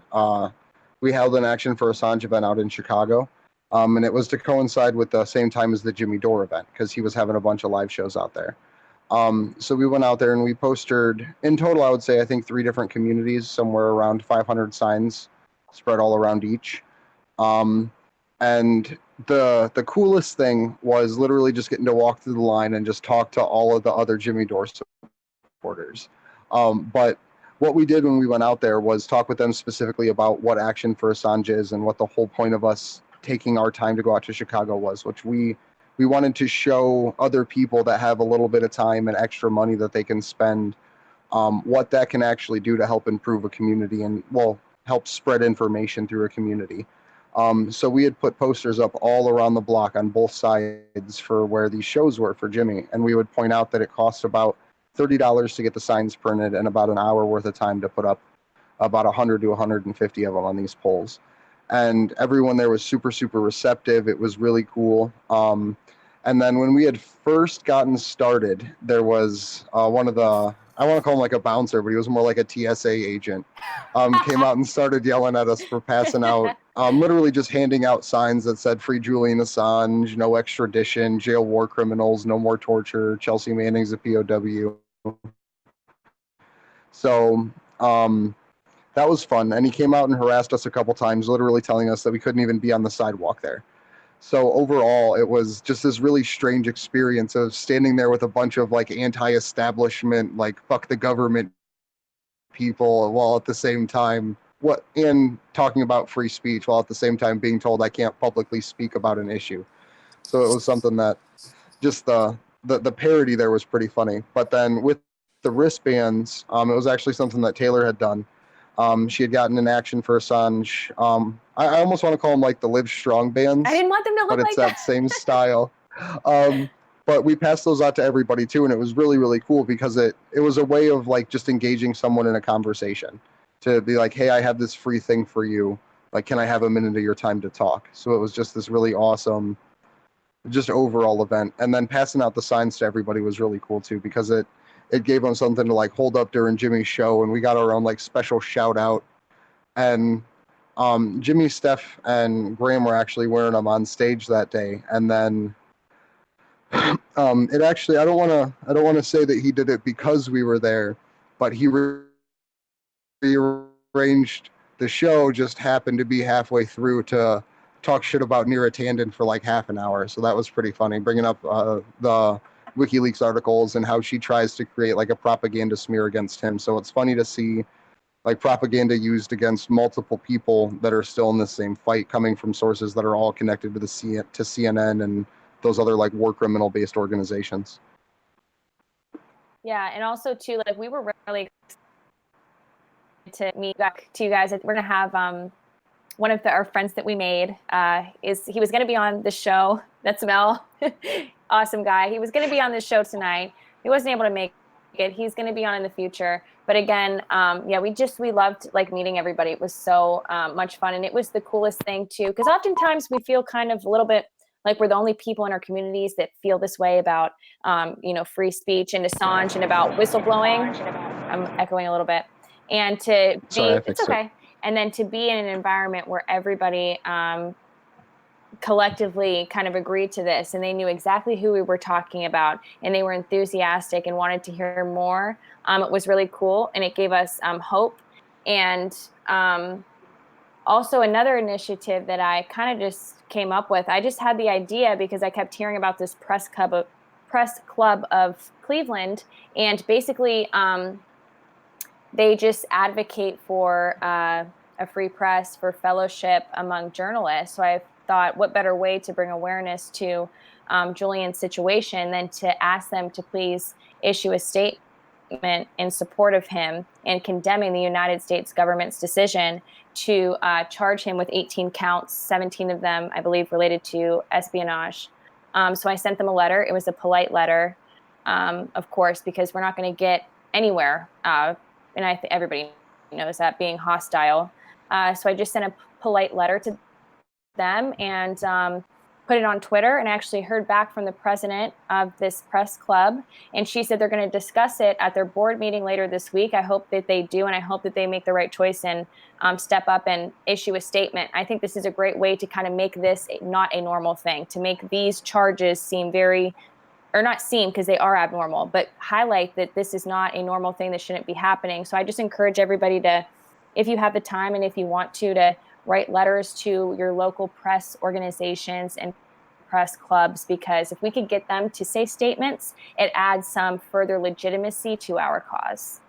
B: we held an Action for Assange event out in Chicago. And it was to coincide with the same time as the Jimmy Dore event, because he was having a bunch of live shows out there. So we went out there and we posted, in total, I would say, I think 3 different communities, somewhere around 500 signs spread all around each. And the coolest thing was literally just getting to walk through the line and just talk to all of the other Jimmy Dore supporters. But what we did when we went out there was talk with them specifically about what Action for Assange is and what the whole point of us taking our time to go out to Chicago was, which we wanted to show other people that have a little bit of time and extra money that they can spend, what that can actually do to help improve a community and, well, help spread information through a community. So we had put posters up all around the block on both sides for where these shows were for Jimmy, and we would point out that it costs about $30 to get the signs printed and about an hour worth of time to put up about 100 to 150 of them on these poles. And everyone there was super, super receptive. It was really cool. And then when we had first gotten started, there was one of the, I want to call him like a bouncer, but he was more like a TSA agent, came out and started yelling at us for passing out, literally just handing out signs that said "Free Julian Assange," "No extradition," "Jail war criminals," "No more torture," "Chelsea Manning's a POW." So that was fun. And he came out and harassed us a couple times, literally telling us that we couldn't even be on the sidewalk there. So overall, it was just this really strange experience of standing there with a bunch of like anti-establishment, like fuck the government people, while at the same time and talking about free speech, while at the same time being told I can't publicly speak about an issue. So it was something that just the parody there was pretty funny. But then with the wristbands, it was actually something that Taylor had done. She had gotten an Action for Assange. I almost want to call them like the Live Strong bands.
A: I didn't want them to look
B: but it's
A: like
B: that same style. But we passed those out to everybody too, and it was really, really cool because it was a way of like just engaging someone in a conversation, to be like, hey, I have this free thing for you. Like, can I have a minute of your time to talk? So it was just this really awesome, just overall event. And then passing out the signs to everybody was really cool too, because it gave them something to like hold up during Jimmy's show, and we got our own like special shout out. And Jimmy, Steph, and Graham were actually wearing them on stage that day. And then it actually, I don't want to say that he did it because we were there, but he rearranged the show, just happened to be halfway through to talk shit about Neera Tanden for like half an hour. So that was pretty funny, bringing up the WikiLeaks articles and how she tries to create like a propaganda smear against him. So it's funny to see like propaganda used against multiple people that are still in the same fight, coming from sources that are all connected to CNN and those other like war criminal based organizations.
A: Yeah, and also too, like we were really excited to meet back to you guys. We're gonna have one of our friends that we made he was gonna be on the show. That's Mel, awesome guy. He was gonna be on the show tonight. He wasn't able to make it. He's gonna be on in the future. But again, yeah, we loved like meeting everybody. It was so much fun, and it was the coolest thing too, because oftentimes we feel kind of a little bit like we're the only people in our communities that feel this way about, free speech and Assange and about whistleblowing. I'm echoing a little bit. And to be, it's okay. And then to be in an environment where everybody collectively kind of agreed to this, and they knew exactly who we were talking about, and they were enthusiastic and wanted to hear more. It was really cool, and it gave us hope. And also another initiative that I kind of just came up with, I just had the idea because I kept hearing about this press club of Cleveland, and basically they just advocate for a free press, for fellowship among journalists. So I thought, what better way to bring awareness to Julian's situation than to ask them to please issue a statement in support of him and condemning the United States government's decision to charge him with 18 counts, 17 of them, I believe, related to espionage. So I sent them a letter. It was a polite letter, of course, because we're not going to get anywhere. And I think everybody knows that, being hostile. So I just sent a polite letter to them and put it on Twitter, and actually heard back from the president of this press club, and she said they're going to discuss it at their board meeting later this week. I hope that they do, and I hope that they make the right choice and step up and issue a statement. I think this is a great way to kind of make this not a normal thing, to make these charges seem very, or not seem because they are abnormal, but highlight that this is not a normal thing that shouldn't be happening. So I just encourage everybody to, if you have the time and if you want to write letters to your local press organizations and press clubs, because if we could get them to say statements, it adds some further legitimacy to our cause.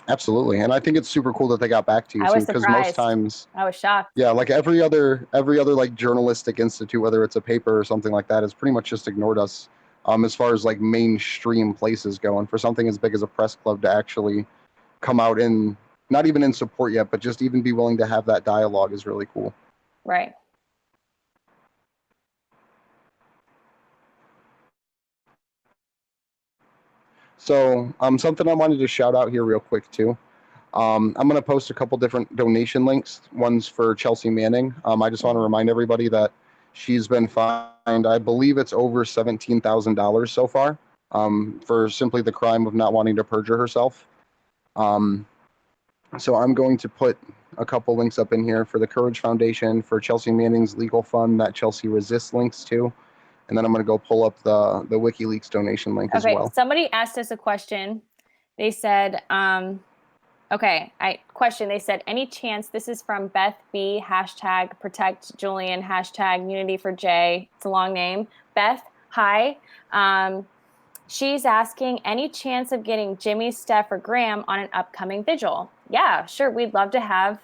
B: Absolutely. And I think it's super cool that they got back to you
A: I
B: too,
A: was
B: because most
A: surprised.
B: times,
A: I was shocked.
B: yeah, like every other like journalistic institute, whether it's a paper or something like that, has pretty much just ignored us as far as like mainstream places go. And for something as big as a press club to actually come out in, not even in support yet, but just even be willing to have that dialogue is really cool.
A: Right.
B: So something I wanted to shout out here real quick too. I'm going to post a couple different donation links. One's for Chelsea Manning. I just want to remind everybody that she's been fined, I believe it's over $17,000 so far, for simply the crime of not wanting to perjure herself. So I'm going to put a couple links up in here for the Courage Foundation, for Chelsea Manning's legal fund that Chelsea Resists links to. And then I'm going to go pull up the WikiLeaks donation link as well.
A: Somebody asked us a question. They said, they said, any chance, this is from Beth B, hashtag protect Julian, hashtag unity for J. It's a long name. Beth, hi. She's asking, any chance of getting Jimmy, Steph, or Graham on an upcoming vigil? Yeah, sure. We'd love to have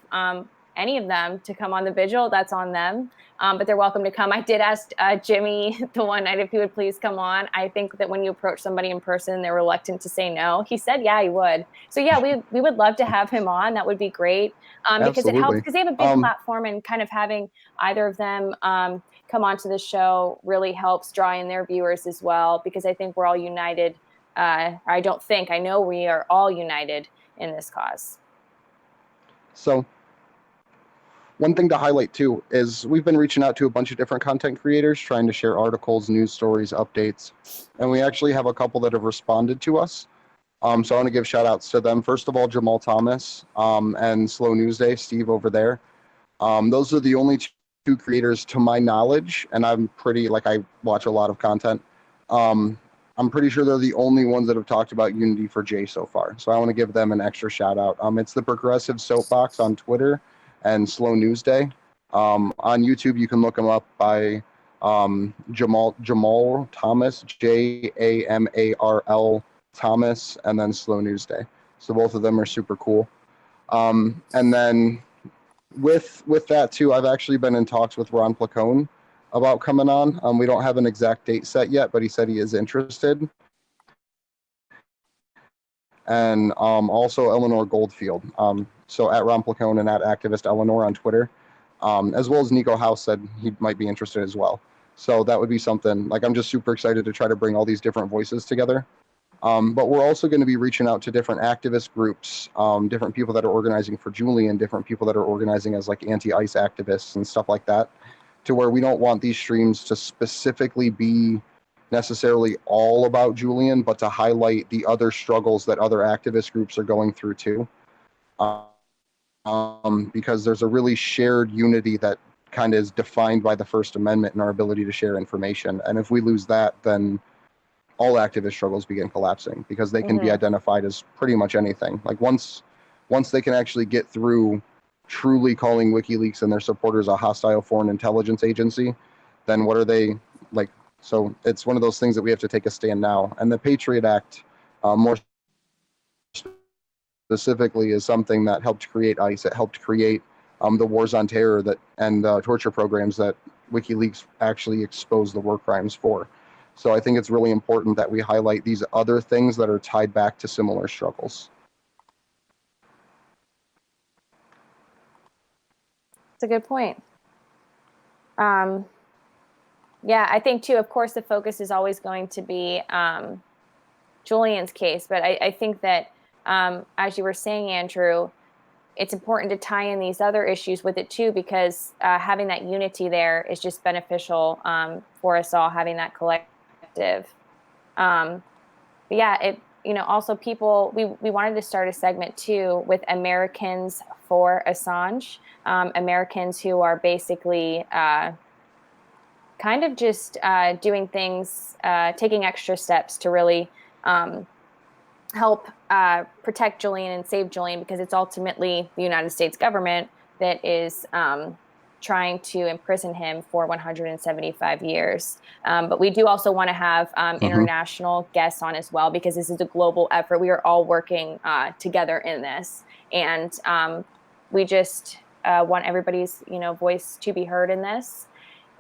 A: any of them to come on the vigil. That's on them. But they're welcome to come. I did ask Jimmy the one night if he would please come on. I think that when you approach somebody in person, they're reluctant to say no. He said, yeah, he would. So yeah, we would love to have him on. That would be great. Because it helps, because they have a big platform, and kind of having either of them come onto the show really helps draw in their viewers as well, because I think we're all united. I know we are all united in this cause.
B: So one thing to highlight too is we've been reaching out to a bunch of different content creators trying to share articles, news stories, updates, and we actually have a couple that have responded to us. So I want to give shout outs to them. First of all, Jamal Thomas and Slow News Day, Steve over there. Those are the only two creators to my knowledge, and I watch a lot of content. I'm pretty sure they're the only ones that have talked about Unity for J so far. So I want to give them an extra shout out. It's the Progressive Soapbox on Twitter and Slow News Day. On YouTube, you can look them up by Jamal Thomas, Jamarl Thomas, and then Slow News Day. So both of them are super cool. And then with that too, I've actually been in talks with Ron Placone about coming on. We don't have an exact date set yet, but he said he is interested. And also Eleanor Goldfield. So at Ron Placone and at activist Eleanor on Twitter, as well as Nico House said he might be interested as well. So that would be something, like, I'm just super excited to try to bring all these different voices together. But we're also going to be reaching out to different activist groups, different people that are organizing for Julian, different people that are organizing as like anti-ICE activists and stuff like that, to where we don't want these streams to specifically be necessarily all about Julian, but to highlight the other struggles that other activist groups are going through too. Because there's a really shared unity that kind of is defined by the First Amendment and our ability to share information. And if we lose that, then all activist struggles begin collapsing, because they can be identified as pretty much anything. Like once they can actually get through truly calling WikiLeaks and their supporters a hostile foreign intelligence agency, then what are they like? So it's one of those things that we have to take a stand now. And the Patriot Act, more specifically, is something that helped create ICE. It helped create the wars on terror and torture programs that WikiLeaks actually exposed the war crimes for. So I think it's really important that we highlight these other things that are tied back to similar struggles.
A: That's a good point. Yeah, I think too, of course, the focus is always going to be Julian's case, but I think that, as you were saying, Andrew, it's important to tie in these other issues with it too, because having that unity there is just beneficial for us all, having that collective. But yeah, also people, we wanted to start a segment too with Americans for Assange, Americans who are basically kind of just doing things, taking extra steps to really help protect Julian and save Julian, because it's ultimately the United States government that is trying to imprison him for 175 years. But we do also want to have international guests on as well, because this is a global effort. We are all working together in this. And we just want everybody's voice to be heard in this.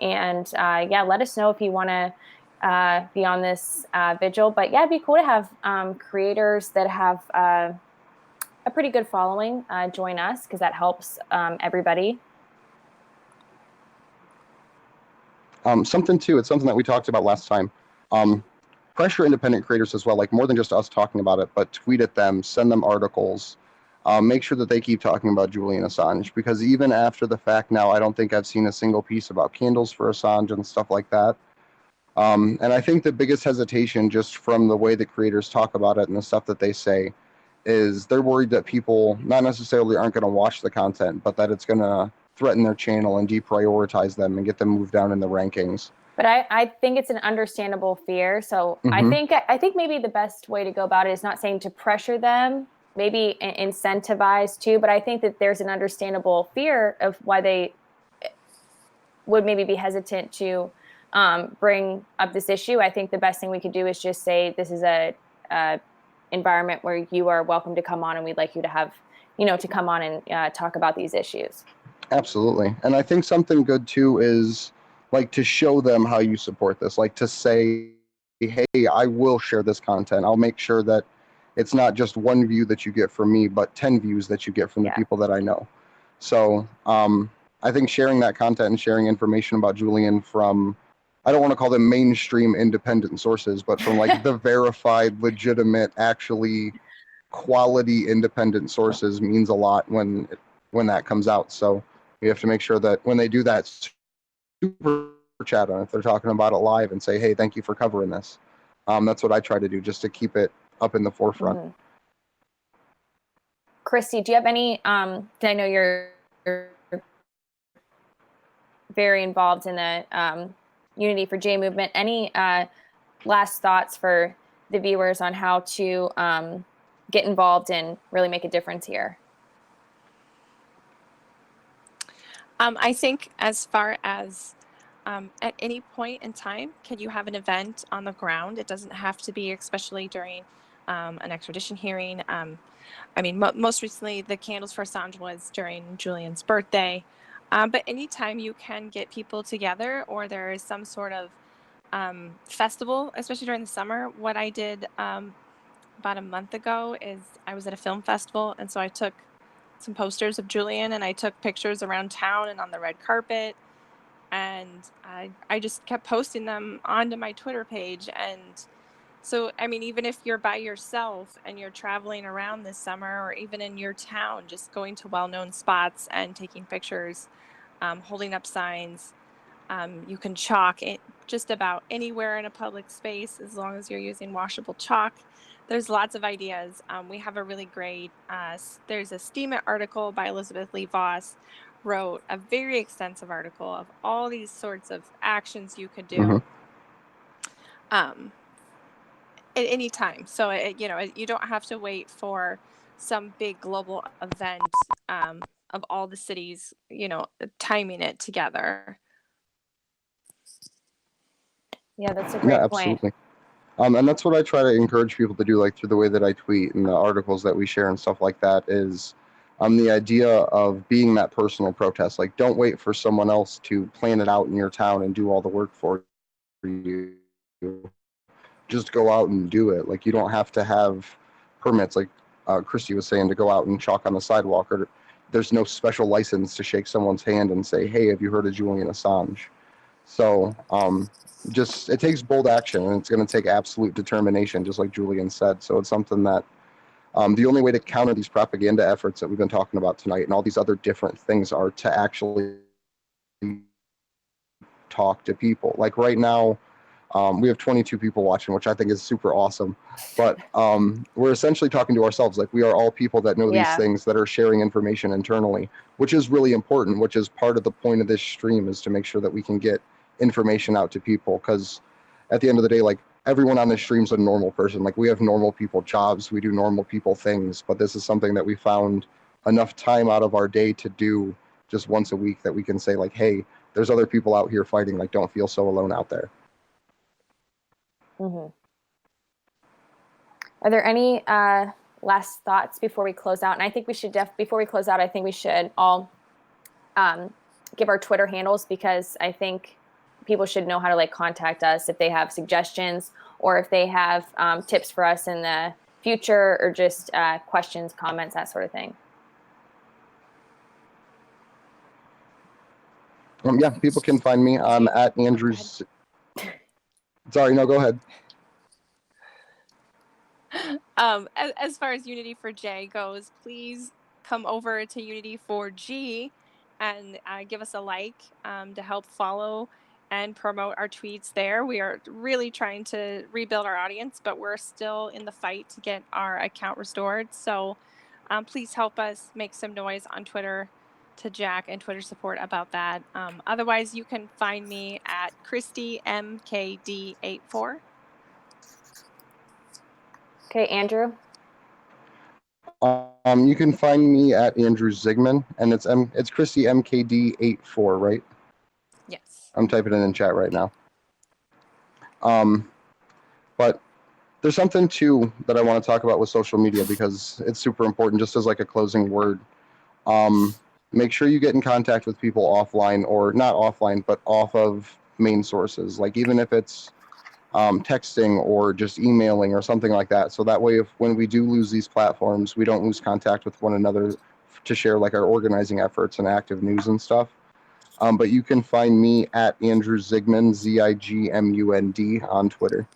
A: And yeah, let us know if you want to be on this vigil. But yeah, it'd be cool to have creators that have a pretty good following join us, because that helps everybody.
B: Something too, it's something that we talked about last time. Pressure independent creators as well, like more than just us talking about it, but tweet at them, send them articles, make sure that they keep talking about Julian Assange, because even after the fact now, I don't think I've seen a single piece about candles for Assange and stuff like that. And I think the biggest hesitation, just from the way the creators talk about it and the stuff that they say, is they're worried that people not necessarily aren't going to watch the content, but that it's going to threaten their channel and deprioritize them and get them moved down in the rankings.
A: But I think it's an understandable fear. So I think maybe the best way to go about it is not saying to pressure them, maybe incentivize too, but I think that there's an understandable fear of why they would maybe be hesitant to bring up this issue. I think the best thing we could do is just say this is a environment where you are welcome to come on, and we'd like you to have, to come on and talk about these issues.
B: Absolutely. And I think something good too is like to show them how you support this, like to say, hey, I will share this content. I'll make sure that it's not just one view that you get from me, but 10 views that you get from the people that I know. So I think sharing that content and sharing information about Julian from, I don't want to call them mainstream independent sources, but from like the verified, legitimate, actually quality independent sources means a lot when that comes out. So we have to make sure that when they do that super chat on it, they're talking about it live and say, hey, thank you for covering this. That's what I try to do, just to keep it up in the forefront.
A: Christy, do you have any, I know you're very involved in the Unity for J movement. Any last thoughts for the viewers on how to get involved and really make a difference here?
C: I think as far as at any point in time, can you have an event on the ground? It doesn't have to be, especially during an extradition hearing. I mean, most recently, the Candles for Assange was during Julian's birthday. But anytime you can get people together, or there is some sort of festival, especially during the summer. What I did about a month ago is I was at a film festival, and so I took some posters of Julian and I took pictures around town and on the red carpet, and I just kept posting them onto my Twitter page. And so, I mean, even if you're by yourself and you're traveling around this summer, or even in your town, just going to well-known spots and taking pictures, holding up signs, you can chalk it just about anywhere in a public space as long as you're using washable chalk. There's lots of ideas. We have a really great, there's a Steemit article by Elizabeth Lee Voss, wrote a very extensive article of all these sorts of actions you could do at any time. So, you don't have to wait for some big global event of all the cities, timing it together.
A: Yeah, that's a great
B: absolutely.
A: point.
B: And that's what I try to encourage people to do, like through the way that I tweet and the articles that we share and stuff like that, is the idea of being that personal protest. Like, don't wait for someone else to plan it out in your town and do all the work for you. Just go out and do it. Like, you don't have to have permits, like Christy was saying, to go out and chalk on the sidewalk, or there's no special license to shake someone's hand and say, hey, have you heard of Julian Assange? So just, it takes bold action, and it's going to take absolute determination, just like Julian said. So it's something that The only way to counter these propaganda efforts that we've been talking about tonight and all these other different things are to actually talk to people. Like right now, we have 22 people watching, which I think is super awesome. But we're essentially talking to ourselves. Like we are all people that know these things, that are sharing information internally, which is really important, which is part of the point of this stream, is to make sure that we can get information out to people. Because at the end of the day, like everyone on this stream is a normal person. Like we have normal people jobs, we do normal people things, but this is something that we found enough time out of our day to do just once a week, that we can say like, hey, there's other people out here fighting. Like, don't feel so alone out there.
A: Mm-hmm. Are there any last thoughts before we close out? And I think we should before we close out, I think we should all give our Twitter handles, because I think people should know how to like contact us if they have suggestions, or if they have tips for us in the future, or just questions, comments, that sort of thing.
B: Yeah, people can find me. I'm at Andrews. Sorry, no, go ahead.
C: As far as Unity for J goes, please come over to Unity for G and give us a like to help follow and promote our tweets there. We are really trying to rebuild our audience, but we're still in the fight to get our account restored. So please help us make some noise on Twitter to Jack and Twitter support about that. Otherwise, you can find me at ChristyMKD84.
A: Okay, Andrew.
B: You can find me at Andrew Zigman, and it's Christy MKD84, right?
C: Yes.
B: I'm typing it in chat right now. But there's something too that I want to talk about with social media, because it's super important, just as like a closing word. Make sure you get in contact with people offline, or not offline, but off of main sources. Like even if it's texting or just emailing or something like that. So that way, when we do lose these platforms, we don't lose contact with one another to share like our organizing efforts and active news and stuff. But you can find me at Andrew Zigmund, Zigmund, on Twitter.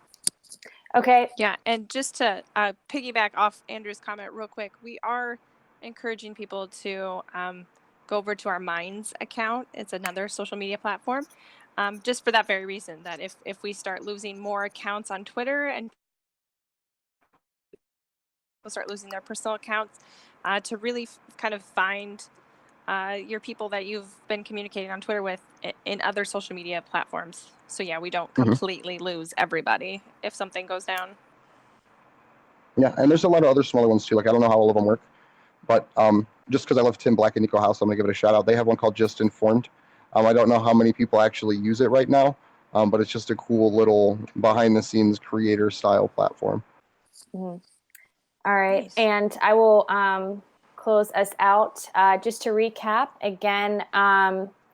A: Okay.
C: Yeah, and just to piggyback off Andrew's comment real quick, we are encouraging people to go over to our Minds account. It's another social media platform, just for that very reason, that if we start losing more accounts on Twitter and people start losing their personal accounts, to really kind of find your people that you've been communicating on Twitter with in other social media platforms. So yeah, we don't completely lose everybody if something goes down.
B: Yeah, and there's a lot of other smaller ones too. Like I don't know how all of them work, but just because I love Tim Black and Nico House, I'm gonna give it a shout out. They have one called Just Informed. I don't know how many people actually use it right now, but it's just a cool little behind the scenes creator style platform.
A: Mm-hmm. All right,
C: Nice.
A: and I will close us out. Just to recap again,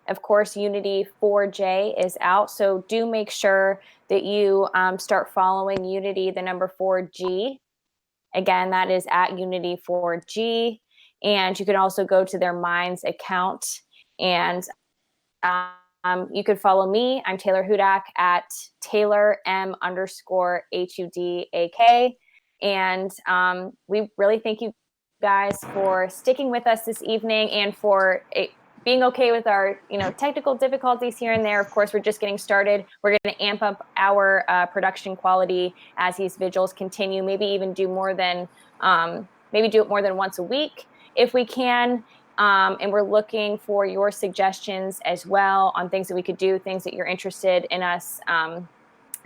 A: of course, Unity 4J is out, so do make sure that you start following Unity, the number 4G. Again, that is at Unity 4G, and you can also go to their Minds account, and you could follow me. I'm Taylor Hudak at TaylorM_HUDAK. And we really thank you guys for sticking with us this evening, and for being okay with our technical difficulties here and there. Of course, we're just getting started. We're going to amp up our production quality as these vigils continue. Maybe even do more than maybe do it more than once a week if we can. And we're looking for your suggestions as well on things that we could do, things that you're interested in us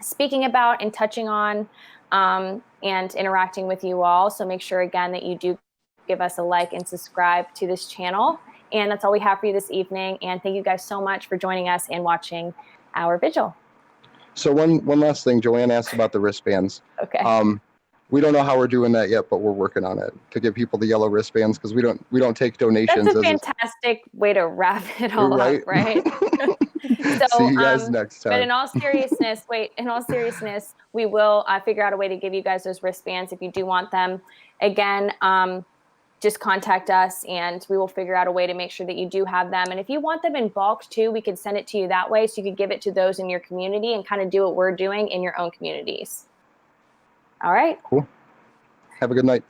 A: speaking about and touching on, and interacting with you all. So make sure again that you do give us a like and subscribe to this channel. And that's all we have for you this evening. And thank you guys so much for joining us and watching our vigil.
B: So one last thing, Joanne asked about the wristbands.
A: Okay.
B: We don't know how we're doing that yet, but we're working on it to give people the yellow wristbands, because we don't take donations.
A: That's a fantastic way to wrap it all up, right? So,
B: see you guys next time.
A: But in all seriousness, we will figure out a way to give you guys those wristbands if you do want them. Again, just contact us and we will figure out a way to make sure that you do have them. And if you want them in bulk too, we could send it to you that way, so you could give it to those in your community and kind of do what we're doing in your own communities. All right.
B: Cool. Have a good night.